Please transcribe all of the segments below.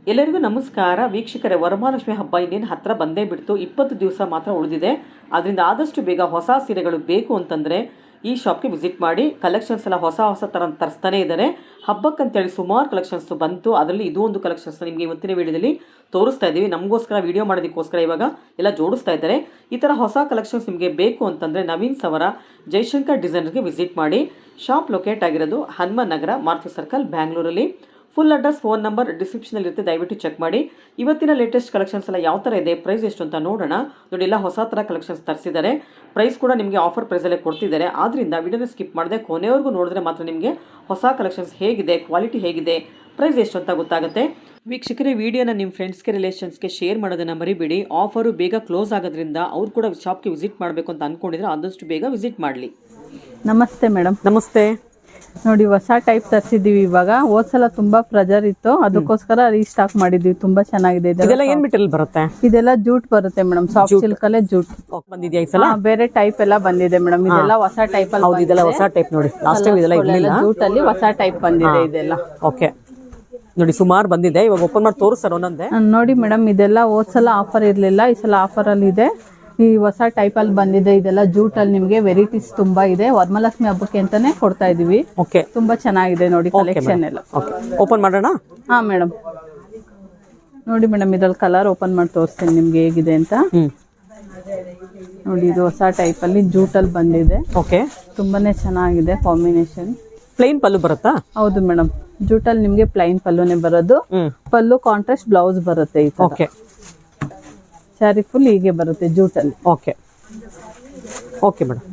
ಎಲ್ಲರಿಗೂ ನಮಸ್ಕಾರ ವೀಕ್ಷಕರೇ. ವರಮಹಾಲಕ್ಷ್ಮಿ ಹಬ್ಬ ಇನ್ನೇನು ಹತ್ರ ಬಂದೇ ಬಿಡ್ತು. 20 ದಿವಸ ಮಾತ್ರ ಉಳಿದಿದೆ. ಅದರಿಂದ ಆದಷ್ಟು ಬೇಗ ಹೊಸ ಸೀರೆಗಳು ಬೇಕು ಅಂತಂದರೆ ಈ ಶಾಪ್ಗೆ ವಿಸಿಟ್ ಮಾಡಿ. ಕಲೆಕ್ಷನ್ಸ್ ಎಲ್ಲ ಹೊಸ ಥರ ತರಿಸ್ತಾನೆ ಇದ್ದಾರೆ. ಹಬ್ಬಕ್ಕಂತೇಳಿ ಸುಮಾರು ಕಲೆಕ್ಷನ್ಸ್ ಬಂತು. ಅದರಲ್ಲಿ ಇದು ಒಂದು ಕಲೆಕ್ಷನ್ಸ್ ನಿಮಗೆ ಇವತ್ತಿನ ವಿಡಿಯೋದಲ್ಲಿ ತೋರಿಸ್ತಾ ಇದ್ದೀವಿ. ನಮಗೋಸ್ಕರ ವಿಡಿಯೋ ಮಾಡೋದಕ್ಕೋಸ್ಕರ ಇವಾಗ ಎಲ್ಲ ಜೋಡಿಸ್ತಾ ಇದ್ದಾರೆ. ಈ ಥರ ಹೊಸ ಕಲೆಕ್ಷನ್ಸ್ ನಿಮಗೆ ಬೇಕು ಅಂತಂದರೆ ನವೀನ್ಸ್ ಅವರ ಜಯಶಂಕರ್ ಡಿಸೈನರ್ಗೆ ವಿಸಿಟ್ ಮಾಡಿ. ಶಾಪ್ ಲೊಕೇಟ್ ಆಗಿರೋದು ಹನುಮಾನ್ ನಗರ, ಮಾರುತಿ ಸರ್ಕಲ್, ಬ್ಯಾಂಗ್ಳೂರಲ್ಲಿ. ಫುಲ್ ಅಡ್ರೆಸ್, ಫೋನ್ ನಂಬರ್ ಡಿಸ್ಕ್ರಿಪ್ಷನಲ್ಲಿ ಇರುತ್ತೆ, ದಯವಿಟ್ಟು ಚೆಕ್ ಮಾಡಿ. ಇವತ್ತಿನ ಲೇಟೆಸ್ಟ್ ಕಲೆಕ್ಷನ್ಸ್ ಎಲ್ಲ ಯಾವ ಥರ ಇದೆ, ಪ್ರೈಸ್ ಎಷ್ಟು ಅಂತ ನೋಡೋಣ. ನೋಡಿ, ಎಲ್ಲ ಹೊಸ ಥರ ಕಲೆಕ್ಷನ್ಸ್ ತರಿಸಿದ್ದಾರೆ. ಪ್ರೈಸ್ ಕೂಡ ನಿಮಗೆ ಆಫರ್ ಪ್ರೈಸಲ್ಲೇ ಕೊಡ್ತಿದ್ದಾರೆ. ಆದ್ದರಿಂದ ವಿಡಿಯೋನ ಸ್ಕಿಪ್ ಮಾಡದೆ ಕೊನೆವರೆಗೂ ನೋಡಿದ್ರೆ ಮಾತ್ರ ನಿಮಗೆ ಹೊಸ ಕಲೆಕ್ಷನ್ಸ್ ಹೇಗಿದೆ, ಕ್ವಾಲಿಟಿ ಹೇಗಿದೆ, ಪ್ರೈಸ್ ಎಷ್ಟು ಅಂತ ಗೊತ್ತಾಗುತ್ತೆ. ವೀಕ್ಷಕರೇ, ವಿಡಿಯೋನ ನಿಮ್ಮ ಫ್ರೆಂಡ್ಸ್ಗೆ, ರಿಲೇಷನ್ಸ್ಗೆ ಶೇರ್ ಮಾಡೋದನ್ನು ಮರಿಬೇಡಿ. ಆಫರು ಬೇಗ ಕ್ಲೋಸ್ ಆಗೋದ್ರಿಂದ ಅವ್ರು ಕೂಡ ಶಾಪ್ಗೆ ವಿಸಿಟ್ ಮಾಡಬೇಕು ಅಂತ ಅಂದ್ಕೊಂಡಿದ್ರೆ ಆದಷ್ಟು ಬೇಗ ವಿಸಿಟ್ ಮಾಡಲಿ. ನಮಸ್ತೆ ಮೇಡಮ್. ನಮಸ್ತೆ. ನೋಡಿ, ಹೊಸ ಟೈಪ್ ತರಿಸಿದೀವಿ. ಇವಾಗ ಹೋದ್ಸಲ ತುಂಬಾ ಪ್ರೆಜರ್ ಇತ್ತು, ಅದಕ್ಕೋಸ್ಕರ ರೀಸ್ಟಾಕ್ ಮಾಡಿದೀವಿ. ತುಂಬಾ ಚೆನ್ನಾಗಿದೆ. ಇದೆಲ್ಲ ಏನ್ ಮೆಟೀರಿಯಲ್ ಬರುತ್ತೆ? ಇದೆಲ್ಲ ಜೂಟ್ ಬರುತ್ತೆ ಮೇಡಮ್, ಸಾಫ್ಟ್ ಸಿಲ್ಕ್ ಅಲ್ಲೇ ಜೂಟ್ ಬಂದಿದ್ಯಾ ಈ ಸಲ? ಬೇರೆ ಟೈಪ್ ಎಲ್ಲ ಬಂದಿದೆ ಮೇಡಮ್. ಇದೆಲ್ಲ ಹೊಸ ಟೈಪ್ ಅಲ್ಲಿ. ಹೌದು, ಇದೆಲ್ಲ ಹೊಸ ಟೈಪ್. ನೋಡಿ, ಲಾಸ್ಟ್ ಟೈಮ್ ಇದೆಲ್ಲ ಇರಲಿಲ್ಲ. ಜೂಟ್ ಅಲ್ಲಿ ಹೊಸ ಟೈಪ್ ಬಂದಿದೆ ಇದೆಲ್ಲ. ಓಕೆ, ನೋಡಿ ಸುಮಾರು ಬಂದಿದೆ. ಇವಾಗ ಓಪನ್ ಮಾಡಿ ತೋರಿಸ್ತಾರೆ ಒಂದೊಂದೇ. ನೋಡಿ ಮೇಡಮ್, ಇದೆಲ್ಲ ಹೋದ್ಸಲ ಆಫರ್ ಇರ್ಲಿಲ್ಲ, ಈ ಸಲ ಆಫರ್ ಅಲ್ಲಿ ಇದೆ. ಈ ಹೊಸ ಟೈಪ್ ಅಲ್ಲಿ ಬಂದಿದೆ. ಇದೆಲ್ಲ ಜೂಟ್ ಅಲ್ಲಿ ನಿಮ್ಗೆ ವೆರೈಟೀಸ್ ತುಂಬಾ ಇದೆ. ವರಮಹಾಲಕ್ಷ್ಮಿ ಹಬ್ಬಕ್ಕೆ ಅಂತಾನೆ ಕೊಡ್ತಾ ಇದೀವಿ. ಓಕೆ, ತುಂಬಾ ಚೆನ್ನಾಗಿದೆ ನೋಡಿ ಕಲೆಕ್ಷನ್ ಎಲ್ಲ. ಓಪನ್ ಮಾಡೋಣ. ಹಾ ಮೇಡಮ್, ನೋಡಿ ಮೇಡಮ್, ಇದ್ರಲ್ಲಿ ಕಲರ್ ಓಪನ್ ಮಾಡಿ ತೋರಿಸ್ತೀನಿ ನಿಮ್ಗೆ ಹೇಗಿದೆ ಅಂತ. ನೋಡಿ, ಇದು ಹೊಸ ಟೈಪ್ ಅಲ್ಲಿ ಜೂಟ್ ಅಲ್ಲಿ ಬಂದಿದೆ. ಓಕೆ, ತುಂಬಾನೇ ಚೆನ್ನಾಗಿದೆ ಕಾಂಬಿನೇಷನ್. ಪ್ಲೈನ್ ಪಲ್ಲು ಬರುತ್ತಾ? ಹೌದು ಮೇಡಮ್, ಜೂಟ್ ಅಲ್ಲಿ ನಿಮ್ಗೆ ಪ್ಲೈನ್ ಪಲ್ಲುನೇ ಬರೋದು. ಪಲ್ಲು ಕಾಂಟ್ರಾಸ್ಟ್ ಬ್ಲೌಸ್ ಬರುತ್ತೆ. ಈ ತರ ಓಕೆ, ಸ್ಯಾರಿ ಫುಲ್ ಹೀಗೆ ಬರುತ್ತೆ ಜೂಟ್ ಅಲ್ಲಿ. Okay okay madam.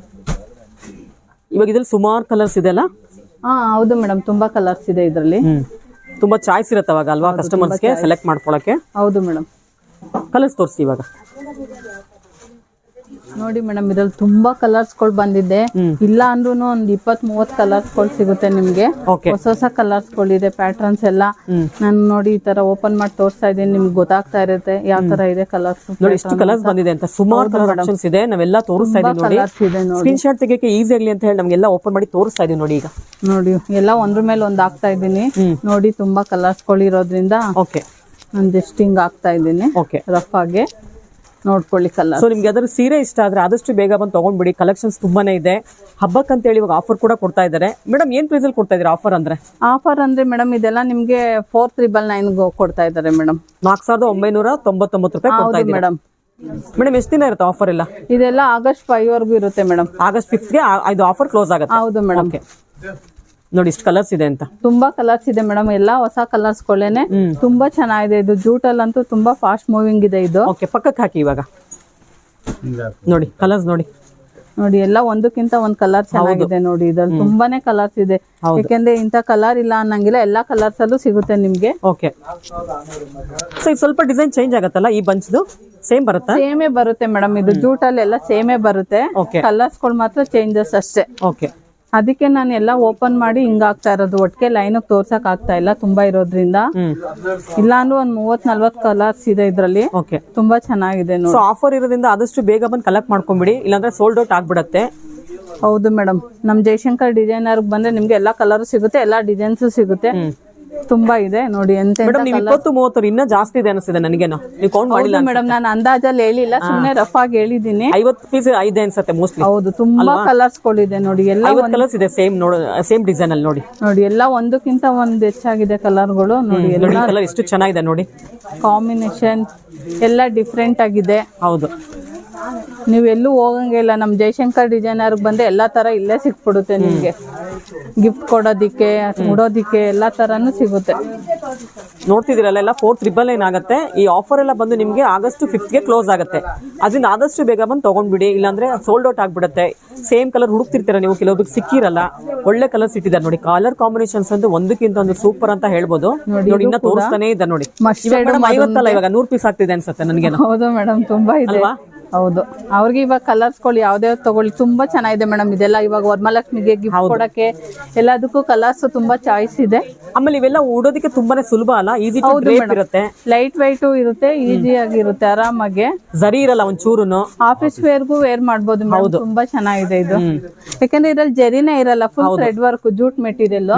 ಇವಾಗ ಇದ್ರಲ್ಲಿ ಸುಮಾರು ಕಲರ್ಸ್ ಇದೆ ಅಲ್ಲ? ಹಾ ಹೌದು ಮೇಡಮ್, ತುಂಬಾ ಕಲರ್ಸ್ ಇದೆ ಇದರಲ್ಲಿ. ತುಂಬಾ ಚಾಯ್ಸ್ ಇರುತ್ತೆ ಅವಾಗ ಅಲ್ವಾ ಕಸ್ಟಮರ್ಸ್ಗೆ ಸೆಲೆಕ್ಟ್ ಮಾಡ್ಕೊಳಕ್ಕೆ? ಹೌದು ಮೇಡಮ್. ಕಲರ್ಸ್ ತೋರಿಸಿ ಇವಾಗ. ನೋಡಿ ಮೇಡಮ್, ಇದ್ರಲ್ಲಿ ತುಂಬಾ ಕಲರ್ಸ್ ಗಳು ಬಂದಿದೆ. ಇಲ್ಲ ಅಂದ್ರೂ ಒಂದ್ 20-30 ಕಲರ್ಸ್ ಗಳು ಸಿಗುತ್ತೆ ನಿಮ್ಗೆ. ಹೊಸ ಕಲರ್ಸ್ ಗಳಿದೆ, ಪ್ಯಾಟರ್ನ್ಸ್ ಎಲ್ಲ. ನಾನು ನೋಡಿ ಈ ತರ ಓಪನ್ ಮಾಡಿ ತೋರಿಸ್ತಾ ಇದ್ದೀನಿ, ನಿಮ್ಗೆ ಗೊತ್ತಾಗ್ತಾ ಇರುತ್ತೆ ಯಾವ ತರ ಇದೆ ಕಲರ್ಸ್. ನೋಡಿ, ಎಷ್ಟು ಕಲರ್ಸ್ ಬಂದಿದೆ ಅಂತ. ಸುಮಾರು ಕಲರ್ ಆಪ್ಷನ್ಸ್ ಇದೆ. ನಾವೆಲ್ಲ ತೋರಿಸ್ತಾ ಇದೀವಿ ನೋಡಿ. ಸ್ಕ್ರೀನ್ ಶಾಟ್ ತೆಗೆಯಕ್ಕೆ ಈಸಿ ಆಗ್ಲಿ ಅಂತ ಹೇಳಿ ನಮ್ಗೆಲ್ಲ ಓಪನ್ ಮಾಡಿ ತೋರಿಸ್ತಾ ಇದೀವಿ ನೋಡಿ. ಈಗ ನೋಡಿ, ಎಲ್ಲ ಒಂದ್ರ ಮೇಲೆ ಒಂದ್ ಹಾಕ್ತಾ ಇದ್ದೀನಿ. ನೋಡಿ, ತುಂಬಾ ಕಲರ್ಸ್ ಗಳು ಇರೋದ್ರಿಂದ ಓಕೆ ನಾನು ಜಸ್ಟ್ ಹಿಂಗ್ ಹಾಕ್ತಾ ಇದ್ದೀನಿ. ಓಕೆ, ರಫ್ ಆಗಿ ನೋಡ್ಕೊಳ್ಳಿ ಕಲರ್. ಸೊ ನಿಮ್ಗೆ ಅದ್ರ ಸೀರೆ ಇಷ್ಟ ಆದ್ರೆ ಆದಷ್ಟು ಬೇಗ ಬಂದು ತಗೊಂಡ್ಬಿಡಿ. ಕಲೆಕ್ಷನ್ಸ್ ತುಂಬಾನೇ ಇದೆ. ಹಬ್ಬಕ್ಕಂತ ಹೇಳಿ ಇವಾಗ ಆಫರ್ ಕೂಡ ಕೊಡ್ತಾ ಇದ್ದಾರೆ. ಮೇಡಮ್, ಏನ್ ಪ್ರೈಸ್ ಅಲ್ಲಿ ಕೊಡ್ತಾ ಇದ್ದಾರೆ ಆಫರ್ ಅಂದ್ರೆ? ಆಫರ್ ಅಂದ್ರೆ ಮೇಡಮ್, ಇದೆಲ್ಲ ನಿಮ್ಗೆ 4999 ಕೊಡ್ತಾ ಇದ್ದಾರೆ ಮೇಡಮ್. 4999 ರೂಪಾಯಿ ಕೊಡ್ತಾ ಇದ್ದಾರೆ ಮೇಡಮ್. ಮೇಡಮ್, ಎಷ್ಟು ದಿನ ಇರುತ್ತೆ ಆಫರ್ ಎಲ್ಲ? ಇದೆಲ್ಲ August 5 ವರೆಗೂ ಇರುತ್ತೆ ಮೇಡಮ್. August 5 ಗೆ ಇದು ಆಫರ್ ಕ್ಲೋಸ್ ಆಗುತ್ತೆ. ಹೌದು ಮೇಡಮ್. ನೋಡಿ, ಇಷ್ಟು ಕಲರ್ಸ್ ಇದೆ ಅಂತ. ತುಂಬಾ ಕಲರ್ಸ್ ಇದೆ ಮೇಡಮ್, ಎಲ್ಲಾ ಹೊಸ ಕಲರ್ಸ್ ಗಳೇನೆ. ತುಂಬಾ ಚೆನ್ನಾಗಿದೆ. ಇದು ಜೂಟ್ ಅಲ್ಲಂತೂ ತುಂಬಾ ಫಾಸ್ಟ್ ಮೂವಿಂಗ್ ಇದೆ ಇದು. ಓಕೆ, ಪಕ್ಕಕ್ಕೆ ಹಾಕಿ ಇವಾಗ. ನೋಡಿ ಕಲರ್ಸ್ ನೋಡಿ. ನೋಡಿ, ಎಲ್ಲ ಒಂದಕ್ಕಿಂತ ಒಂದ್ ಕಲರ್ ಚೆನ್ನಾಗಿದೆ ನೋಡಿ. ಇದ್ರಲ್ಲಿ ತುಂಬಾನೇ ಕಲರ್ಸ್ ಇದೆ. ಯಾಕೆಂದ್ರೆ ಇಂತ ಕಲರ್ ಇಲ್ಲ ಅನ್ನಂಗಿಲ್ಲ, ಎಲ್ಲಾ ಕಲರ್ಸ್ ಅಲ್ಲೂ ಸಿಗುತ್ತೆ ನಿಮ್ಗೆ. ಓಕೆ, ಸೊ ಇದು ಸ್ವಲ್ಪ ಡಿಸೈನ್ ಚೇಂಜ್ ಆಗತ್ತಲ್ಲ? ಈ ಬಂಚ್ದು ಸೇಮ್ ಬರುತ್ತಾ? ಸೇಮೇ ಬರುತ್ತೆ ಮೇಡಮ್. ಇದು ಜೂಟ್ ಅಲ್ಲಿ ಎಲ್ಲ ಸೇಮೇ ಬರುತ್ತೆ. ಕಲರ್ಸ್ ಗಳು ಮಾತ್ರ ಚೇಂಜಸ್ ಅಷ್ಟೇ. ಓಕೆ, ಅದಕ್ಕೆ ನಾನು ಎಲ್ಲ ಓಪನ್ ಮಾಡಿ ಹಿಂಗ ಆಗ್ತಾ ಇರೋದು. ಒಟ್ಟಿಗೆ ಲೈನ್ ತೋರ್ಸಕ್ ಆಗ್ತಾ ಇಲ್ಲ ತುಂಬಾ ಇರೋದ್ರಿಂದ. ಇಲ್ಲ ಅಂದ್ರೆ ಒಂದ್ 30-40 ಕಲರ್ಸ್ ಇದೆ ಇದ್ರಲ್ಲಿ. ಓಕೆ, ತುಂಬಾ ಚೆನ್ನಾಗಿದೆ ನೋಡಿ. ಆಫರ್ ಇರೋದ್ರಿಂದ ಆದಷ್ಟು ಬೇಗ ಬಂದು ಕಲೆಕ್ಟ್ ಮಾಡ್ಕೊಂಡ್ಬಿಡಿ, ಇಲ್ಲಾಂದ್ರೆ ಸೋಲ್ಡ್ ಔಟ್ ಆಗ್ಬಿಡತ್ತೆ. ಹೌದು ಮೇಡಮ್, ನಮ್ ಜಯಶಂಕರ್ ಡಿಸೈನರ್ ಬಂದ್ರೆ ನಿಮ್ಗೆ ಎಲ್ಲಾ ಕಲರ್ ಸಿಗುತ್ತೆ, ಎಲ್ಲಾ ಡಿಸೈನ್ಸ್ ಸಿಗುತ್ತೆ. ತುಂಬಾ ಇದೆ ನೋಡಿ. ಎಂತ 20-30 ಇನ್ನ ಜಾಸ್ತಿ ಇದೆ ಅನಿಸ್ತಿದೆ ನನಗೇನೋ. ನೀವು ಕೌಂಟ್ ಮಾಡಿಲ್ಲ ಮೇಡಮ್, ನಾನು ಅಂದಾಜಲ್ಲಿ ಹೇಳಿಲ್ಲ, ಸುಮ್ನೆ ರಫ್ ಆಗಿ ಹೇಳಿದೀನಿ. 50 ಪೀಸ್ ಇದೆ ಅನ್ಸುತ್ತೆ ಮೋಸ್ಟ್ಲಿ. ಹೌದು, ತುಂಬಾ ಕಲರ್ಸ್ ಗಳಿದೆ ನೋಡಿ. ಎಲ್ಲ 50 ಕಲರ್ಸ್ ಇದೆ ಸೇಮ್ ಡಿಸೈನ್ ಅಲ್ಲಿ. ನೋಡಿ ನೋಡಿ, ಎಲ್ಲ ಒಂದಕ್ಕಿಂತ ಒಂದ್ ಹೆಚ್ಚಾಗಿದೆ ಕಲರ್ ಗಳು. ನೋಡಿ, ಎಲ್ಲ ಕಲರ್ ಎಷ್ಟು ಚೆನ್ನಾಗಿದೆ ನೋಡಿ. ಕಾಂಬಿನೇಷನ್ ಎಲ್ಲ ಡಿಫ್ರೆಂಟ್ ಆಗಿದೆ. ಹೌದು, ನೀವೆಲ್ಲೂ ಹೋಗಂಗಿಲ್ಲ. ನಮ್ ಜಯಶಂಕರ್ ಡಿಸೈನರ್ ಬಂದ್ರೆ ಎಲ್ಲಾ ತರ ಇಲ್ಲೇ ಸಿಕ್ಬಿಡುತ್ತೆ ನಿಮ್ಗೆ. ಗಿಫ್ಟ್ ಕೊಡೋದಿಕ್ಕೆ, ಉಡೋದಿಕ್ಕೆ ಎಲ್ಲಾ ತರಾನು ಸಿಗುತ್ತೆ. ನೋಡ್ತಿದಿರಲ್ಲ, ಎಲ್ಲ 499 ಆಗುತ್ತೆ. ಈ ಆಫರ್ ಎಲ್ಲ ಬಂದು ನಿಮ್ಗೆ August 5 ಗೆ ಕ್ಲೋಸ್ ಆಗುತ್ತೆ. ಅದರಿಂದ ಆದಷ್ಟು ಬೇಗ ಬಂದು ತಗೊಂಡ್ಬಿಡಿ, ಇಲ್ಲಾಂದ್ರೆ ಸೋಲ್ಡ್ ಔಟ್ ಆಗ್ಬಿಡುತ್ತೆ. ಸೇಮ್ ಕಲರ್ ಹುಡುಕ್ತಿರ್ತೀರ ನೀವು, ಕೆಲವೊಬ್ರಿಗೆ ಸಿಕ್ಕಿರಲ್ಲ. ಒಳ್ಳೆ ಕಲರ್ಸ್ ಇಟ್ಟಿದ್ದಾರೆ ನೋಡಿ. ಕಲರ್ ಕಾಂಬಿನೇಷನ್ಸ್ ಅಂತೂ ಒಂದಕ್ಕಿಂತ ಒಂದು ಸೂಪರ್ ಅಂತ ಹೇಳ್ಬೋದು. ನೋಡಿ, ಇನ್ನ ತೋರಿಸ್ತಾನೆ ಇದ್ದಾರೆ ನೋಡಿ. 50 ಅಲ್ಲ, ಇವಾಗ 100 ಪೀಸ್ ಆಗ್ತಿದೆ ಅನ್ಸುತ್ತೆ ನನಗೆ. ಹೌದು ಮೇಡಮ್, ತುಂಬಾ ಇದೆ. ಹೌದು, ಅವ್ರಿಗೆ ಇವಾಗ ಕಲರ್ಸ್ ಗಳು ಯಾವ್ದೇ ತಗೊಳ್ಳಿ ತುಂಬಾ ಚೆನ್ನಾಗಿದೆ ಮೇಡಮ್. ಇದೆಲ್ಲ ಇವಾಗ ವರಮಹಾಲಕ್ಷ್ಮಿಗೆ ಗಿಫ್ಟ್ ಕೊಡಕ್ಕೆ ಎಲ್ಲದಕ್ಕೂ ಕಲರ್ಸ್ ತುಂಬಾ ಚಾಯ್ಸ್ ಇದೆ. ಆಮೇಲೆ ಇವೆಲ್ಲ ಉಡೋದಕ್ಕೆ ತುಂಬಾನೇ ಸುಲಭ ಅಲ್ಲ, ಈಸಿ ಟು ಡ್ರೇಪ್ ಇರುತ್ತೆ. ಲೈಟ್ ವೈಟ್ ಇರುತ್ತೆ, ಈಸಿ ಆಗಿರುತ್ತೆ, ಆರಾಮಾಗಿ. ಜರಿ ಇರಲ್ಲ ಒಂಚೂರುನು. ಆಫೀಸ್ ವೇರ್ಗೂ ವೇರ್ ಮಾಡ್ಬೋದು ಮೇಡಮ್. ತುಂಬಾ ಚೆನ್ನಾಗಿದೆ ಇದು. ಯಾಕಂದ್ರೆ ಇದ್ರಲ್ಲಿ ಜರಿನೇ ಇರಲ್ಲ, full thread work, jute material.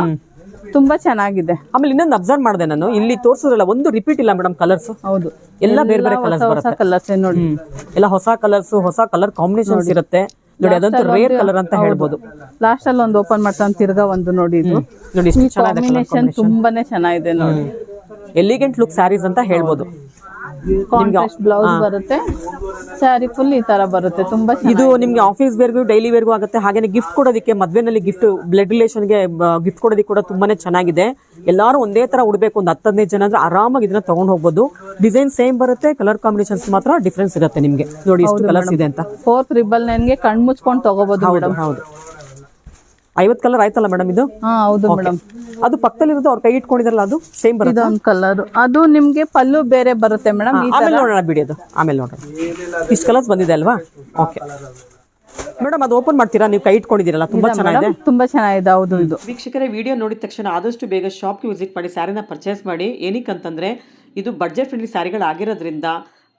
ತುಂಬಾ ಚೆನ್ನಾಗಿದೆ. ಆಮೇಲೆ ಇನ್ನೊಂದು ಅಬ್ಸರ್ವ್ ಮಾಡಿದೆ ನಾನು, ಇಲ್ಲಿ ತೋರಿಸಿದ್ರಲ್ಲ ಒಂದು ರಿಪೀಟ್ ಇಲ್ಲ ಮೇಡಮ್ ಕಲರ್ಸ್. ಹೌದು, ಎಲ್ಲ ಬೇರೆ ಬೇರೆ ಕಲರ್ಸ್ ಬರುತ್ತೆ. ಕಲರ್ಸ್ ನೋಡಿ, ಎಲ್ಲ ಹೊಸ ಕಲರ್ಸ್, ಹೊಸ ಕಲರ್ ಕಾಂಬಿನೇಷನ್ಸ್ ಇರುತ್ತೆ ನೋಡಿ. ಅದಂತೂ ರೇರ್ ಕಲರ್ ಅಂತ ಹೇಳ್ಬೋದು. ಲಾಸ್ಟ್ ಅಲ್ಲಿ ಒಂದು ಓಪನ್ ಮಾಡ್ತಾನೆ, ತಿರ್ಗಾ ಒಂದು ನೋಡಿ. ಇದು ನೋಡಿ ಎಷ್ಟು ಚೆನ್ನಾಗಿದೆ ಕಾಂಬಿನೇಷನ್, ತುಂಬಾನೇ ಚೆನ್ನಾಗಿದೆ ನೋಡಿ. ಎಲಿಗೆಂಟ್ ಲುಕ್ ಸ್ಯಾರೀಸ್ ಅಂತ ಹೇಳ್ಬೋದು. ಕಾಂಟ್ರಾಸ್ಟ್ ಬ್ಲೌಸ್ ಬರುತ್ತೆ, ಸ್ಯಾರಿ ಫುಲ್ ಈ ತರ ಬರುತ್ತೆ. ತುಂಬಾ ಇದು ನಿಮ್ಗೆ ಆಫೀಸ್ ವೇರ್ಗೂ ಡೈಲಿ ವೇರ್ಗೂ ಆಗುತ್ತೆ. ಹಾಗೇನೆ ಗಿಫ್ಟ್ ಕೊಡೋದಕ್ಕೆ, ಮದ್ವೆನಲ್ಲಿ ಗಿಫ್ಟ್, ಬ್ಲಡ್ ರಿಲೇಷನ್ಗೆ ಗಿಫ್ಟ್ ಕೊಡೋದಕ್ಕೆ ಕೂಡ ತುಂಬಾನೇ ಚೆನ್ನಾಗಿದೆ. ಎಲ್ಲಾರು ಒಂದೇ ತರ ಉಡ್ಬೇಕು, ಒಂದು 10-15 ಜನ ಅಂದ್ರೆ ಆರಾಮಾಗಿ ಇದನ್ನ ತಗೊಂಡ್ ಹೋಗ್ಬೋದು. ಡಿಸೈನ್ ಸೇಮ್ ಬರುತ್ತೆ, ಕಲರ್ ಕಾಂಬಿನೇಷನ್ಸ್ ಮಾತ್ರ ಡಿಫ್ರೆನ್ಸ್ ಇರುತ್ತೆ ನಿಮ್ಗೆ. ನೋಡಿ ಎಷ್ಟು ಕಲರ್ಸ್ ಇದೆ ಅಂತ. 499 ಕಣ್ ಮುಚ್ಕೊಂಡು ತಗೋಬಹುದು ಮೇಡಮ್. ಹೌದು, 50 ಕಲರ್ ಆಯ್ತಲ್ಲ ಮೇಡಮ್ ಇದು? ಹೌದು ಮೇಡಮ್. ಅದು ಪಕ್ಕದಲ್ಲಿರೋದು ಅವ್ರು ಕೈ ಇಟ್ಕೊಂಡಿದಾರಲ್ಲ, ಅದು ಸೇಮ್ ಬರುತ್ತೆ. ಇದೊಂದು ಕಲರ್, ಅದು ನಿಮ್ಗೆ ಪಲ್ಲು ಬೇರೆ ಬರುತ್ತೆ ಮೇಡಮ್. ಆಮೇಲೆ ನೋಡೋಣ ಬಿಡಿ, ಅದು ಆಮೇಲೆ ನೋಡೋಣ. ಇಷ್ಟು ಕಲರ್ಸ್ ಬಂದಿದೆ ಅಲ್ವಾ? ಓಕೆ ಮೇಡಮ್, ಅದು ಓಪನ್ ಮಾಡ್ತೀರಾ? ನೀವು ಕೈ ಇಟ್ಕೊಂಡಿದ್ದೀರಲ್ಲ, ತುಂಬಾ ಚೆನ್ನಾಗಿದೆ. ತುಂಬಾ ಚೆನ್ನಾಗಿದೆ. ಹೌದು. ಇದು ವೀಕ್ಷಕರೇ, ವಿಡಿಯೋ ನೋಡಿದ ತಕ್ಷಣ ಆದಷ್ಟು ಬೇಗ ಶಾಪ್ಗೆ ವಿಸಿಟ್ ಮಾಡಿ ಸ್ಯಾರಿನ ಪರ್ಚೇಸ್ ಮಾಡಿ. ಏನಕ್ಕಂತಂದ್ರೆ ಇದು ಬಡ್ಜೆಟ್ ಫ್ರೆಂಡ್ಲಿ ಸ್ಯಾರಿಗಳಾಗಿರೋದ್ರಿಂದ,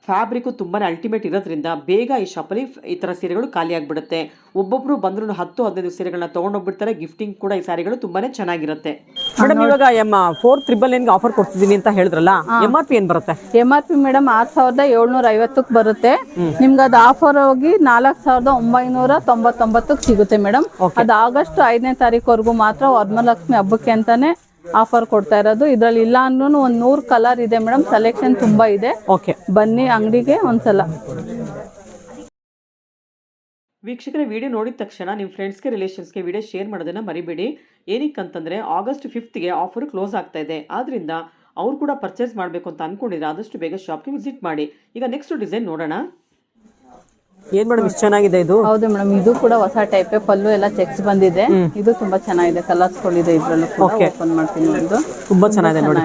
ಫ್ಯಾಬ್ರಿಕ್ಕು ತುಂಬಾ ಅಲ್ಟಿಮೇಟ್ ಇರೋದ್ರಿಂದ ಬೇಗ ಈ ಶಾಪಲ್ಲಿ ಈ ಥರ ಸೀರೆಗಳು ಖಾಲಿ ಆಗಿಬಿಡುತ್ತೆ. ಒಬ್ಬೊಬ್ರು ಬಂದ್ರು 10-15 ಸೀರೆಗಳನ್ನ ತೊಗೊಂಡೋಗ್ಬಿಡ್ತಾರೆ. ಗಿಫ್ಟಿಂಗ್ ಕೂಡ ಈ ಸ್ಯಾರಿಗಳು ತುಂಬಾನೇ ಚೆನ್ನಾಗಿರುತ್ತೆ. ಮೇಡಮ್, ಇವಾಗ 499 ಆಫರ್ ಕೊಡ್ತಿದ್ದೀನಿ ಅಂತ ಹೇಳಿದ್ರಲ್ಲ, MRP ಏನ್ ಬರುತ್ತೆ? MRP ಮೇಡಮ್ 6750 ಬರುತ್ತೆ. ನಿಮ್ಗೆ ಅದು ಆಫರ್ ಹೋಗಿ 4999 ಸಿಗುತ್ತೆ ಮೇಡಮ್. ಅದು ಆಗಸ್ಟ್ 5ನೇ ತಾರೀಕುವರೆಗೂ ಮಾತ್ರ, ವರಮಹಾಲಕ್ಷ್ಮಿ ಹಬ್ಬಕ್ಕೆ ಅಂತಾನೆ ಆಫರ್ ಕೊಡ್ತಾ ಇರೋದು. ಇದ್ರಲ್ಲಿ ಇಲ್ಲ ಅಂದ್ರೂ ಒಂದು 100 ಕಲರ್ ಇದೆ ಮೇಡಮ್. ಸೆಲೆಕ್ಷನ್ ತುಂಬಾ ಇದೆ. ಬನ್ನಿ ಅಂಗಡಿಗೆ ಒಂದ್ಸಲ. ವೀಕ್ಷಕರ, ವಿಡಿಯೋ ನೋಡಿದ ತಕ್ಷಣ ನಿಮ್ಮ ಫ್ರೆಂಡ್ಸ್ಗೆ, ರಿಲೇಷನ್ಸ್ಗೆ ವಿಡಿಯೋ ಶೇರ್ ಮಾಡೋದನ್ನ ಮರಿಬೇಡಿ. ಏನಕ್ಕಂತಂದ್ರೆ ಆಗಸ್ಟ್ 5ಗೆ ಆಫರ್ ಕ್ಲೋಸ್ ಆಗ್ತಾ ಇದೆ. ಆದ್ರಿಂದ ಅವ್ರು ಕೂಡ ಪರ್ಚೇಸ್ ಮಾಡಬೇಕು ಅಂತ ಅನ್ಕೊಂಡಿದ್ರೆ ಆದಷ್ಟು ಬೇಗ ಶಾಪ್ಗೆ ವಿಸಿಟ್ ಮಾಡಿ. ಈಗ ನೆಕ್ಸ್ಟ್ ಡಿಸೈನ್ ನೋಡೋಣ. ಏನ್ ಮೇಡಮ್, ಇಷ್ಟು ಚೆನ್ನಾಗಿದೆ ಇದು? ಹೌದು ಮೇಡಮ್, ಇದು ಕೂಡ ಹೊಸ ಟೈಪ್. ಪಲ್ಲು ಎಲ್ಲ ಚೆಕ್ಸ್ ಬಂದಿದೆ. ಇದು ತುಂಬಾ ಚೆನ್ನಾಗಿದೆ. ಕಲರ್ಸ್ ಗಳಿದೆ ಇದ್ರಲ್ಲೂ. ಓಪನ್ ಮಾಡ್ತೀನಿ. ಇದು ತುಂಬಾ ಚೆನ್ನಾಗಿದೆ ನೋಡಿ.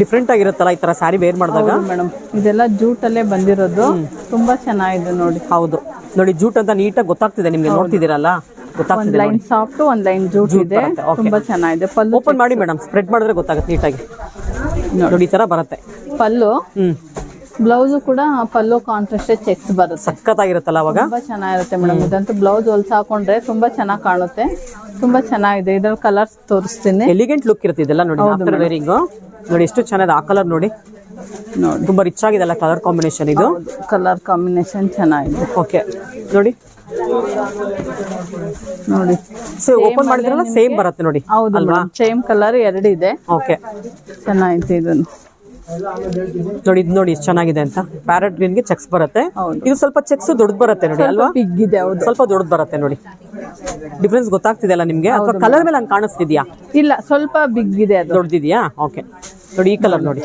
ಡಿಫ್ರೆಂಟ್ ಆಗಿರುತ್ತಲ್ಲ ಈ ತರ ಸ್ಯಾರಿ ವೇರ್ ಮಾಡಿದಾಗ. ಮೇಡಮ್, ಇದೆಲ್ಲ ಜೂಟ್ ಅಲ್ಲೇ ಬಂದಿರೋದು. ತುಂಬಾ ಚೆನ್ನಾಗಿದೆ ನೋಡಿ. ಹೌದು ನೋಡಿ, ಜೂಟ್ ಅಂತ ನೀಟಾಗಿ ಗೊತ್ತಾಗ್ತಿದೆ ನಿಮ್ಗೆ, ನೋಡ್ತಿದ್ದೀರಲ್ಲ, ಗೊತ್ತಾಗ್ತಿದೆ. ಲೈನ್ ಸಾಫ್ಟ್, ಒಂದ್ ಲೈನ್ ಜೂಟ್ ಇದೆ. ತುಂಬಾ ಚೆನ್ನಾಗಿದೆ. ಪಲ್ಲು ಓಪನ್ ಮಾಡಿ ಮೇಡಮ್, ಸ್ಪ್ರೆಡ್ ಮಾಡಿದ್ರೆ ಗೊತ್ತಾಗುತ್ತೆ ನೀಟಾಗಿ. ನೋಡಿ ಈ ತರ ಬರುತ್ತೆ ಪಲ್ಲು. ಬ್ಲೌಸ್ ಕೂಡ ಪಲ್ಲು ಕಾಂಟ್ರಾಸ್ಟ್ ಚೆಕ್ಸ್ ಬರುತ್ತೆ. ಸಖತ್ತಾಗಿರುತ್ತಲ್ಲ ಅವಾಗ. ತುಂಬಾ ಚೆನ್ನಾಗಿರುತ್ತೆ ಮೇಡಮ್. ಇದಂತೂ ಬ್ಲೌಸ್ ಹೊಲ್ಸ್ ಹಾಕೊಂಡ್ರೆ ತುಂಬಾ ಚೆನ್ನಾಗಿ ಕಾಣುತ್ತೆ. ತುಂಬಾ ಚೆನ್ನಾಗಿದೆ. ಇದ್ರಲ್ಲಿ ಕಲರ್ಸ್ ತೋರಿಸ್ತೀನಿ. ಎಲಿಗೆಂಟ್ ಲುಕ್ ಇರುತ್ತೆ ಇದೆಲ್ಲ ನೋಡಿ. ಆಫ್ಟರ್ ವೇರಿಂಗ್ ನೋಡಿ ಎಷ್ಟು ಚೆನ್ನಾಗಿದೆ. ಆ ಕಲರ್ ನೋಡಿ, ತುಂಬಾ ರಿಚ್ ಆಗಿದೆ ಅಲ್ಲ ಕಲರ್ ಕಾಂಬಿನೇಷನ್. ಇದು ಕಲರ್ ಕಾಂಬಿನೇಷನ್ ಚೆನ್ನಾಗಿದೆ. ಓಕೆ ನೋಡಿ ನೋಡಿ, ಸೊ ಓಪನ್ ಮಾಡಿದ್ರಲ್ಲ ಸೇಮ್ ಬರುತ್ತೆ ನೋಡಿ. ಹೌದು ಅಲ್ವಾ? ಸೇಮ್ ಕಲರ್ 2 ಇದೆ. ಓಕೆ, ಚೆನ್ನಾಗಿದೆ. ಇದನ್ನು ನೋಡಿ, ಇದು ನೋಡಿ ಎಷ್ಟು ಚೆನ್ನಾಗಿದೆ ಅಂತ. ಪ್ಯಾರೆಟ್ ಗ್ರೀನ್ ಗೆ ಚೆಕ್ಸ್ ಬರುತ್ತೆ. ಇದು ಸ್ವಲ್ಪ ಚೆಕ್ಸ್ ದೊಡ್ಡ ಬರುತ್ತೆ ನೋಡಿ ಅಲ್ವಾ? ಬಿಗ್ ಇದೆ. ಹೌದು, ಸ್ವಲ್ಪ ದೊಡ್ಡ ಬರುತ್ತೆ ನೋಡಿ. ಡಿಫ್ರೆನ್ಸ್ ಗೊತ್ತಾಗ್ತಿದೆ ಅಲ್ಲ ನಿಮ್ಗೆ? ಅಥವಾ ಕಲರ್ ಮೇಲೆ ಹಂಗೆ ಕಾಣಿಸ್ತಿದ್ಯಾ? ಇಲ್ಲ, ಸ್ವಲ್ಪ ಬಿಗ್ ಇದೆ. ಅದು ದೊಡ್ಡದಿದ್ಯಾ? ಓಕೆ ನೋಡಿ, ಈ ಕಲರ್ ನೋಡಿ.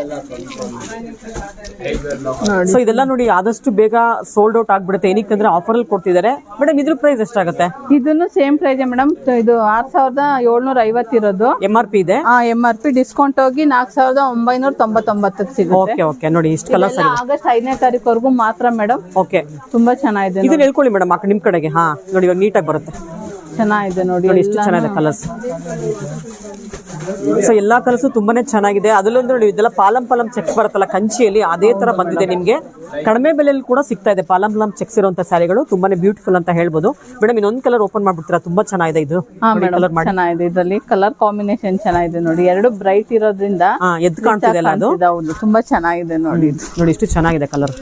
ಸೊ ಇದೆಲ್ಲ ನೋಡಿ ಆದಷ್ಟು ಬೇಗ ಸೋಲ್ಡ್ ಔಟ್ ಆಗ್ಬಿಡುತ್ತೆ. ಏನಕ್ಕಂದ್ರೆ ಆಫರ್ ಅಲ್ಲಿ ಕೊಡ್ತಿದ್ದಾರೆ. ಮೇಡಮ್, ಇದ್ರ ಪ್ರೈಸ್ ಎಷ್ಟಾಗುತ್ತೆ? ಇದನ್ನು ಸೇಮ್ ಪ್ರೈಸ್ ಮೇಡಮ್. ಇದು 6750 ಇರೋದು. MRP ಇದೆ. MRP ಡಿಸ್ಕೌಂಟ್ ಹೋಗಿ 4999 ಸಿಗುತ್ತೆ. ಓಕೆ ಓಕೆ ನೋಡಿ, ಇಷ್ಟು ಕಲರ್ಸ್ ಆಗಸ್ಟ್ 5ನೇ ತಾರೀಕುವರೆಗೂ ಮಾತ್ರ ಮೇಡಮ್. ಓಕೆ, ತುಂಬಾ ಚೆನ್ನಾಗಿದೆ. ಇದನ್ನ ಹೇಳ್ಕೊಳ್ಳಿ ಮೇಡಮ್, ಆ ನಿಮ್ ಕಡೆಗೆ. ಹಾ ನೋಡಿ, ಇವಾಗ ನೀಟಾಗಿ ಬರುತ್ತೆ. ಚೆನ್ನಾಗಿದೆ ನೋಡಿ. ಎಷ್ಟು ಚೆನ್ನಾಗಿದೆ ಕಲರ್ಸ್. ಸೊ ಎಲ್ಲಾ ಕಲರ್ಸ್ ತುಂಬಾನೇ ಚೆನ್ನಾಗಿದೆ. ಅದರಲ್ಲೊಂದು ನೋಡಿ, ಇದೆಲ್ಲ ಪಾಲಂ ಚೆಕ್ಸ್ ಬರುತ್ತಲ್ಲ ಕಂಚಿಯಲ್ಲಿ, ಅದೇ ತರ ಬಂದಿದೆ ನಿಮ್ಗೆ. ಕಡಿಮೆ ಬೆಲೆಯಲ್ಲಿ ಕೂಡ ಸಿಗ್ತಾ ಇದೆ ಪಾಲಂ ಚೆಕ್ಸ್ ಇರುವಂತ ಸ್ಯಾರಿಗಳು. ತುಂಬಾನೇ ಬ್ಯೂಟಿಫುಲ್ ಅಂತ ಹೇಳ್ಬೋದು. ಮೇಡಮ್, ಇನ್ನೊಂದು ಕಲರ್ ಓಪನ್ ಮಾಡ್ಬಿಡ್ತೀರಾ? ತುಂಬಾ ಚೆನ್ನಾಗಿದೆ ಇದು. ಚೆನ್ನಾಗಿದೆ. ಇದರಲ್ಲಿ ಕಲರ್ ಕಾಂಬಿನೇಷನ್ ಚೆನ್ನಾಗಿದೆ ನೋಡಿ. 2 ಬ್ರೈಟ್ ಇರೋದ್ರಿಂದ ಎದ್ದು ಕಾಣ್ತಿದೆ ಅಲ್ಲ ಅದು. ಹೌದು, ತುಂಬಾ ಚೆನ್ನಾಗಿದೆ ನೋಡಿ. ನೋಡಿ ಎಷ್ಟು ಚೆನ್ನಾಗಿದೆ ಕಲರ್.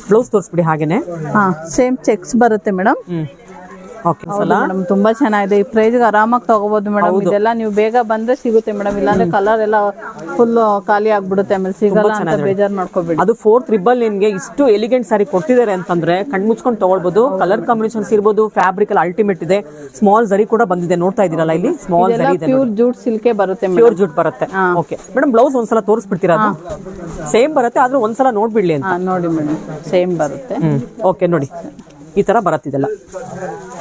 ಬ್ಲೌಸ್ ತೋರಿಸ್ಬಿಡಿ ಹಾಗೇನೆ. ಸೇಮ್ ಚೆಕ್ಸ್ ಬರುತ್ತೆ ಮೇಡಮ್. ಓಕೆ, ಮೇಡಮ್ ತುಂಬಾ ಚೆನ್ನಾಗಿದೆ. ಈ ಪ್ರೈಸ್ ಆರಾಮಾಗಿ ತಗೋಬಹುದು ಮೇಡಮ್. ಇದೆಲ್ಲ ನೀವು ಬೇಗ ಬಂದ್ರೆ ಸಿಗುತ್ತೆ ಮೇಡಮ್. ಇಲ್ಲಾಂದ್ರೆ ಕಲರ್ ಎಲ್ಲ ಫುಲ್ ಖಾಲಿ ಆಗ್ಬಿಡುತ್ತೆ. ಆಮೇಲೆ ಸಿಗಲ್ಲ ಅಂತ ಬೇಜಾರ್ ಮಾಡ್ಕೋಬೇಡಿ. ಅದು 499 ಇಷ್ಟು ಎಲಿಗೆಂಟ್ ಸಾರಿ ಕೊಡ್ತಿದ್ದಾರೆ ಅಂತಂದ್ರೆ ಕಣ್ ಮುಚ್ಕೊಂಡು ತಗೊಳ್ಬಹುದು. ಕಲರ್ ಕಾಂಬಿನೇಷನ್ಸ್ ಇರ್ಬೋದು. ಫ್ಯಾಬ್ರಿಕ್ ಅಲ್ಲಿ ಅಲ್ಟಿಮೇಟ್ ಇದೆ. ಸ್ಮಾಲ್ ಜರಿ ಕೂಡ ಬಂದಿದೆ, ನೋಡ್ತಾ ಇದೀರಲ್ಲ ಇಲ್ಲಿ. ಸ್ಮಾಲ್ ಜರಿ ಇದೆ. ಪ್ಯೂರ್ ಜೂಟ್ ಸಿಲ್ಕೆ ಬರುತ್ತೆ. ಪ್ಯೂರ್ ಜೂಟ್ ಬರುತ್ತೆ. ಓಕೆ ಮೇಡಮ್, ಬ್ಲೌಸ್ ಒಂದ್ಸಲ ತೋರಿಸ್ಬಿಡ್ತೀರಾ? ಸೇಮ್ ಬರುತ್ತೆ, ಆದ್ರೂ ಒಂದ್ಸಲ ನೋಡ್ಬಿಡ್ಲಿ ಅಂತ. ನೋಡಿ ಮೇಡಮ್, ಸೇಮ್ ಬರುತ್ತೆ. ಓಕೆ ನೋಡಿ, ಈ ತರ ಬರುತ್ತಿದೆಲ್ಲ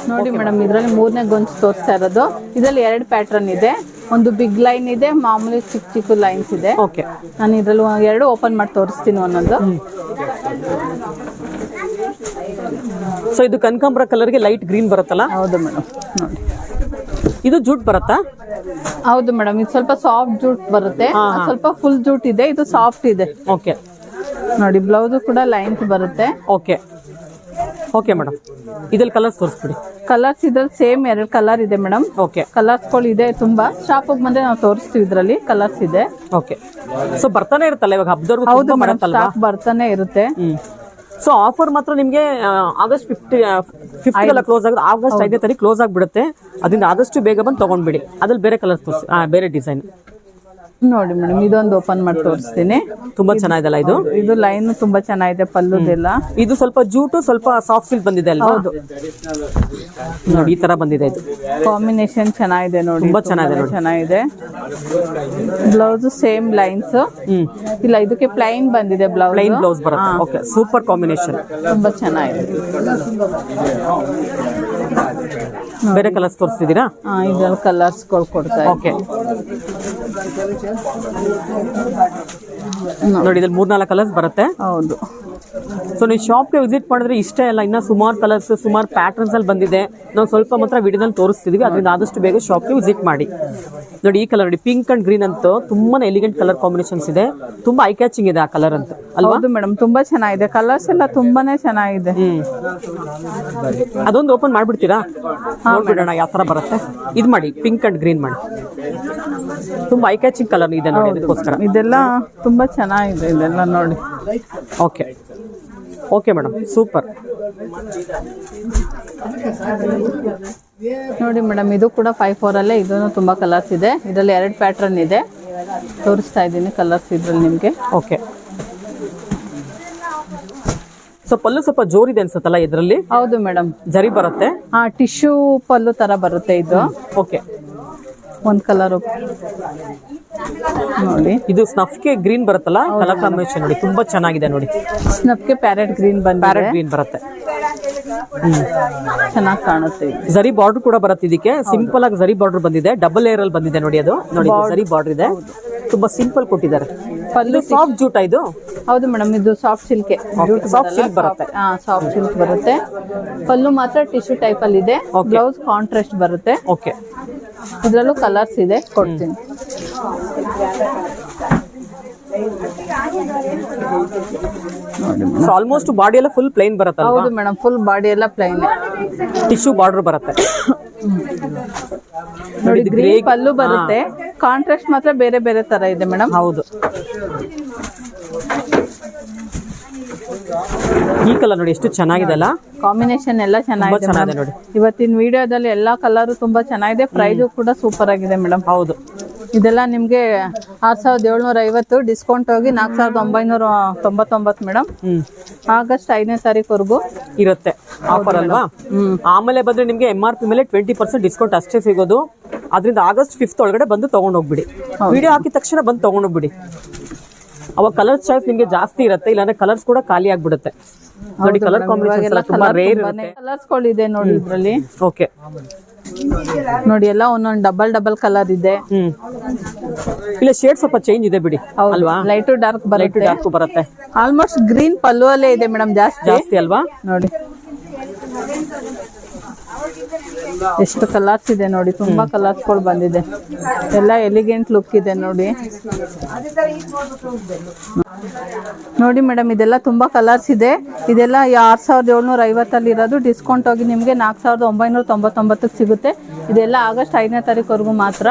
ನೋಡಿ ಮೇಡಮ್. ಇದರಲ್ಲಿ 3ನೇ ಗೊಂಚು ತೋರಿಸ್ತಾ ಇರೋದು. ಇದರಲ್ಲಿ 2 ಪ್ಯಾಟರ್ನ್ ಇದೆ. ಒಂದು ಬಿಗ್ ಲೈನ್ ಇದೆ, ಮಾಮೂಲಿ ಚಿಕ್ಕ ಚಿಕ್ಕ ಲೈನ್ಸ್ ಇದೆ. ಓಕೆ, ನಾನು ಇದರಲ್ಲಿ 2 ಓಪನ್ ಮಾಡಿ ತೋರಿಸ್ತೀನಿ ಒಂದೊಂದು. ಸೊ ಇದು ಕನಕಾಂಬರ ಕಲರ್ಗೆ ಲೈಟ್ ಗ್ರೀನ್ ಬರುತ್ತಲ್ಲ? ಹೌದು ಮೇಡಮ್. ನೋಡಿ, ಇದು ಜೂಟ್ ಬರುತ್ತಾ? ಹೌದು ಮೇಡಮ್. ಇದು ಸ್ವಲ್ಪ ಸಾಫ್ಟ್ ಜೂಟ್ ಬರುತ್ತೆ. ಸ್ವಲ್ಪ ಫುಲ್ ಜೂಟ್ ಇದೆ. ಇದು ಸಾಫ್ಟ್ ಇದೆ. ಓಕೆ ನೋಡಿ, ಬ್ಲೌಸ್ ಕೂಡ ಲೈನ್ಸ್ ಬರುತ್ತೆ. ಓಕೆ, ಓಕೆ ಮೇಡಮ್, ಇದ್ರಲ್ಲಿ ಕಲರ್ಸ್ ತೋರಿಸ್ಬಿಡಿ. ಕಲರ್ಸ್ ಇದ್ರಲ್ಲಿ ಸೇಮ್ 2 ಕಲರ್ ಇದೆ ಮೇಡಮ್. ಓಕೆ, ಕಲರ್ಸ್ಗಳು ಇದೆ ತುಂಬಾ. ಶಾಪಿಗೆ ಬಂದ್ರೆ ನಾವು ತೋರಿಸ್ತೀವಿ, ಇದ್ರಲ್ಲಿ ಕಲರ್ಸ್ ಇದೆ. ಓಕೆ, ಸೊ ಬರ್ತಾನೆ ಇರುತ್ತಲ್ಲ ಇವಾಗ ಹಬ್ಬದವ್ರಿಗೆ? ಹೌದು ಮೇಡಮ್, ಸ್ಟಾಕ್ ಬರ್ತಾನೆ ಇರುತ್ತೆ. ಸೊ ಆಫರ್ ಮಾತ್ರ ನಿಮಗೆ ಆಗಸ್ಟ್ 5 ಎಲ್ಲ ಕ್ಲೋಸ್ ಆಗುತ್ತೆ. ಆಗಸ್ಟ್ 5ನೇ ತಾರೀಕು ಕ್ಲೋಸ್ ಆಗಿಬಿಡುತ್ತೆ. ಅದರಿಂದ ಆದಷ್ಟು ಬೇಗ ಬಂದು ತಗೊಂಡ್ಬಿಡಿ. ಅದ್ರಲ್ಲಿ ಬೇರೆ ಕಲರ್ ತೋರಿಸಿ, ಬೇರೆ ಡಿಸೈನ್ ನೋಡಿ ಮೇಡಮ್, ಇದೊಂದು ಓಪನ್ ಮಾಡಿ ತೋರಿಸ್ತೀನಿ. ತುಂಬಾ ಚೆನ್ನಾಗಿದೆಲ್ಲ ಇದು. ಇದು ಲೈನ್ ತುಂಬಾ ಚೆನ್ನಾಗಿದೆ, ಪಲ್ಲುದೆಲ್ಲ. ಇದು ಸ್ವಲ್ಪ ಜೂಟು, ಸ್ವಲ್ಪ ಸಾಫ್ಟ್ ಸಿಲ್ಕ್ ಬಂದಿದೆ ಅಲ್ವಾ? ಹೌದು ನೋಡಿ, ಈ ತರ ಬಂದಿದೆ. ಇದು ಕಾಂಬಿನೇಷನ್ ಚೆನ್ನಾಗಿದೆ ನೋಡಿ, ತುಂಬಾ ಚೆನ್ನಾಗಿದೆ ನೋಡಿ. ಚೆನ್ನಾಗಿದೆ. Blouse same lines. ಇಲ್ಲ, ಇದಕ್ಕೆ ಪ್ಲೈನ್ ಬಂದಿದೆ ಬ್ಲೌಸ್. ಪ್ಲೈನ್ ಬ್ಲೌಸ್ ಬರುತ್ತೆ. ಓಕೆ, ಸೂಪರ್ ಕಾಂಬಿನೇಷನ್, ತುಂಬಾ ಚೆನ್ನಾಗಿದೆ. ಬೇರೆ ಕಲರ್ಸ್ ತೋರಿಸ್ತಿದ್ದೀರಾ? ಇದ್ರಲ್ಲಿ ಕಲರ್ಸ್ ಕೊಡ್ತಾ ಇದ್ದೀನಿ. ಓಕೆ, ನೋಡಿ ಇದ್ರಲ್ಲಿ 3-4 ಕಲರ್ಸ್ ಬರುತ್ತೆ. ಹೌದು. ಸೊ ನೀವು ಶಾಪ್ಗೆ ವಿಸಿಟ್ ಮಾಡಿದ್ರೆ ಇಷ್ಟೇ ಅಲ್ಲ, ಇನ್ನ ಸುಮಾರು ಕಲರ್ಸ್, ಸುಮಾರು ಪ್ಯಾಟರ್ನ್ಸ್ ಅಲ್ಲಿ ಬಂದಿದೆ. ನಾವು ಸ್ವಲ್ಪ ಮಾತ್ರ ವಿಡಿಯೋದಲ್ಲಿ ತೋರಿಸ್ತಿದೀವಿ. ಅದರಿಂದ ಆದಷ್ಟು ಬೇಗ ಶಾಪ್ಗೆ ವಿಸಿಟ್ ಮಾಡಿ. ನೋಡಿ ಈ ಕಲರ್ ನೋಡಿ, ಪಿಂಕ್ ಅಂಡ್ ಗ್ರೀನ್ ಅಂತೂ ತುಂಬಾನೇ ಎಲಿಗೆಂಟ್ ಕಲರ್ ಕಾಂಬಿನೇಷನ್ಸ್ ಇದೆ. ತುಂಬಾ ಐ ಕ್ಯಾಚಿಂಗ್ ಇದೆ ಆ ಕಲರ್ ಅಂತ ಅಲ್ವಾ? ಹೌದು ಮೇಡಮ್, ತುಂಬಾ ಚೆನ್ನಾಗಿದೆ. ಕಲರ್ಸ್ ಎಲ್ಲ ತುಂಬಾನೇ ಚೆನ್ನಾಗಿದೆ. ಅದೊಂದು ಓಪನ್ ಮಾಡ್ಬಿಡ್ತೀರಾ? ನೋಡ್ಬಿಡೋಣ ಯಾವ ತರ ಬರುತ್ತೆ. ಇದು ಮಾಡಿ, ಪಿಂಕ್ ಅಂಡ್ ಗ್ರೀನ್ ಮಾಡಿ. ತುಂಬಾ ಐ ಕ್ಯಾಚಿಂಗ್ ಕಲರ್ ಇದೆ ನೋಡಿ, ಅದಕ್ಕೋಸ್ಕರ. ಇದೆಲ್ಲ ತುಂಬಾ ಚೆನ್ನಾಗಿದೆ, ಇದೆಲ್ಲ ನೋಡಿ. Okay, okay madam, super. ನೋಡಿ ಮೇಡಮ್, ಇದು ಕೂಡ 5-4 ಅಲ್ಲೇ. ಇದನ್ನು ತುಂಬಾ ಕಲರ್ಸ್ ಇದೆ. ಇದರಲ್ಲಿ 2 ಪ್ಯಾಟರ್ನ್ ಇದೆ, ತೋರಿಸ್ತಾ ಇದ್ದೀನಿ ಕಲರ್ಸ್ ಇದ್ರಲ್ಲಿ ನಿಮಗೆ. ಓಕೆ, ಸೊ ಪಲ್ಲು ಸ್ವಲ್ಪ ಜೋರಿದೆ ಅನ್ಸುತ್ತಲ್ಲ ಇದರಲ್ಲಿ? ಹೌದು ಮೇಡಮ್, ಜರಿ ಬರುತ್ತೆ. ಟಿಶ್ಯೂ ಪಲ್ಲು ತರ ಬರುತ್ತೆ ಇದು. ಓಕೆ, ಒಂದ್ ಕಲರ್ ನೋಡಿ. ಇದು ಸ್ನಫ್ಗೆ ಗ್ರೀನ್ ಬರುತ್ತಲ್ಲ, ಕಲರ್ ಕಾಂಬಿನೇಷನ್ ನೋಡಿ, ತುಂಬಾ ಚೆನ್ನಾಗಿದೆ ನೋಡಿ. ಸ್ನಫ್ಗೆ ಪ್ಯಾರೆಟ್ ಗ್ರೀನ್ ಪ್ಯಾರೆಟ್ ಗ್ರೀನ್ ಬರುತ್ತೆ. ಚೆನ್ನಾಗಿ ಕಾಣುತ್ತೆ. ಜರಿ ಬಾರ್ಡರ್ ಕೂಡ ಬರುತ್ತೆ ಇದಕ್ಕೆ. ಸಿಂಪಲ್ ಆಗಿ ಜರಿ ಬಾರ್ಡರ್ ಬಂದಿದೆ, ಡಬಲ್ ಲೇಯರ್ ಅಲ್ಲಿ ಬಂದಿದೆ ನೋಡಿ. ಅದು ನೋಡಿ, ಜರಿ ಬಾರ್ಡರ್ ಇದೆ, ತುಂಬಾ ಸಿಂಪಲ್ ಕೊಟ್ಟಿದ್ದಾರೆ. ಪಲ್ಲು ಸಾಫ್ಟ್ ಜೂಟ್ ಇದು? ಹೌದು ಮೇಡಮ್, ಇದು ಸಾಫ್ಟ್ ಸಿಲ್ಕ್. ಸಾಫ್ಟ್ ಸಿಲ್ಕ್ ಬರುತ್ತೆ. ಸಾಫ್ಟ್ ಸಿಲ್ಕ್ ಬರುತ್ತೆ. ಪಲ್ಲು ಮಾತ್ರ ಟಿಶ್ಯೂ ಟೈಪ್ ಅಲ್ಲಿ ಇದೆ. ಬ್ಲೌಸ್ ಕಾಂಟ್ರಾಸ್ಟ್ ಬರುತ್ತೆ. ಓಕೆ, ಇದ್ರಲ್ಲೂ ಕಲರ್ಸ್ ಇದೆ, ಕೊಡ್ತೀನಿ. ಆಲ್ಮೋಸ್ಟ್ ಬಾಡಿ ಎಲ್ಲ ಫುಲ್ ಪ್ಲೈನ್ ಬರುತ್ತೆ. ಹೌದು ಮೇಡಮ್, ಫುಲ್ ಬಾಡಿ ಎಲ್ಲ ಪ್ಲೈನ್. ಟಿಶ್ಯೂ ಬಾರ್ಡರ್ ಬರುತ್ತೆ ನೋಡಿ. ಗ್ರೀನ್ ಪಲ್ಲು ಬರುತ್ತೆ, ಕಾಂಟ್ರಾಸ್ಟ್ ಮಾತ್ರ ಬೇರೆ ಬೇರೆ ತರ ಇದೆ ಮೇಡಮ್. ಹೌದು, ಈ ಕಲರ್ ನೋಡಿ ಎಷ್ಟು ಚೆನ್ನಾಗಿದೆ ಅಲ್ಲ. ಕಾಂಬಿನೇಷನ್ ಎಲ್ಲ ಚೆನ್ನಾಗಿದೆ ನೋಡಿ. ಇವತ್ತಿನ ವಿಡಿಯೋದಲ್ಲಿ ಎಲ್ಲಾ ಕಲರ್ ತುಂಬಾ ಚೆನ್ನಾಗಿದೆ. ಪ್ರೈಸ್ ಕೂಡ ಸೂಪರ್ ಆಗಿದೆ ಮೇಡಮ್. ಹೌದು, ಇದೆಲ್ಲ ನಿಮ್ಗೆ 6750, ಡಿಸ್ಕೌಂಟ್ ಹೋಗಿ 4999 ಮೇಡಮ್. ಆಗಸ್ಟ್ 5ನೇ ತಾರೀಕುವರೆಗೂ ಇರುತ್ತೆ ಆಫರ್ ಅಲ್ವಾ? ಆಮೇಲೆ ಬಂದ್ರೆ ನಿಮ್ಗೆ MRP ಮೇಲೆ 20% ಡಿಸ್ಕೌಂಟ್ ಅಷ್ಟೇ ಸಿಗೋದು. ಅದರಿಂದ ಆಗಸ್ಟ್ 5 ಒಳಗಡೆ ಬಂದು ತಗೊಂಡ್ ಹೋಗ್ಬಿಡಿ. ವಿಡಿಯೋ ಹಾಕಿದ ತಕ್ಷಣ ಬಂದು ತಗೊಂಡ್ ಹೋಗ್ಬಿಡಿ. ಅವಾಗ ಕಲರ್ ಚಾಯ್ಸ್ ನಿಮ್ಗೆ ಜಾಸ್ತಿ ಇರುತ್ತೆ, ಇಲ್ಲಾಂದ್ರೆ ಕಲರ್ಸ್ ಕೂಡ ಖಾಲಿ ಆಗ್ಬಿಡುತ್ತೆ. ನೋಡಿ, ಕಲರ್ ಕಾಂಬಿನೇಷನ್ ತುಂಬಾ ರೇರ್ ಇರುತ್ತೆ. ಕಲರ್ಸ್ ಇದೆ ನೋಡಿ ಇದ್ರಲ್ಲಿ. ಓಕೆ, ನೋಡಿ ಎಲ್ಲ ಒಂದೊಂದು ಡಬಲ್ ಕಲರ್ ಇದೆ. ಇಲ್ಲ, ಶೇಡ್ ಸ್ವಲ್ಪ ಚೇಂಜ್ ಇದೆ ಬಿಡಿ ಅಲ್ವಾ? ಲೈಟ್ ಡಾರ್ಕ್ ಬರುತ್ತೆ. ಆಲ್ಮೋಸ್ಟ್ ಗ್ರೀನ್ ಪಲ್ಲು ಅಲ್ಲೇ ಇದೆ ಮೇಡಮ್, ಜಾಸ್ತಿ ಅಲ್ವಾ? ನೋಡಿ ಎಷ್ಟು ಕಲರ್ಸ್ ಇದೆ ನೋಡಿ, ತುಂಬಾ ಕಲರ್ಸ್ಗಳು ಬಂದಿದೆ. ಎಲ್ಲ ಎಲಿಗೆಂಟ್ ಲುಕ್ ಇದೆ ನೋಡಿ. ನೋಡಿ ಮೇಡಮ್, ಇದೆಲ್ಲ ತುಂಬಾ ಕಲರ್ಸ್ ಇದೆ. ಇದೆಲ್ಲ 6750 ಅಲ್ಲಿ ಇರೋದು. ಡಿಸ್ಕೌಂಟ್ ಹೋಗಿ ನಿಮ್ಗೆ 4999 ಸಿಗುತ್ತೆ. ಇದೆಲ್ಲ ಆಗಸ್ಟ್ 5ನೇ ತಾರೀಕುವರೆಗೂ ಮಾತ್ರ.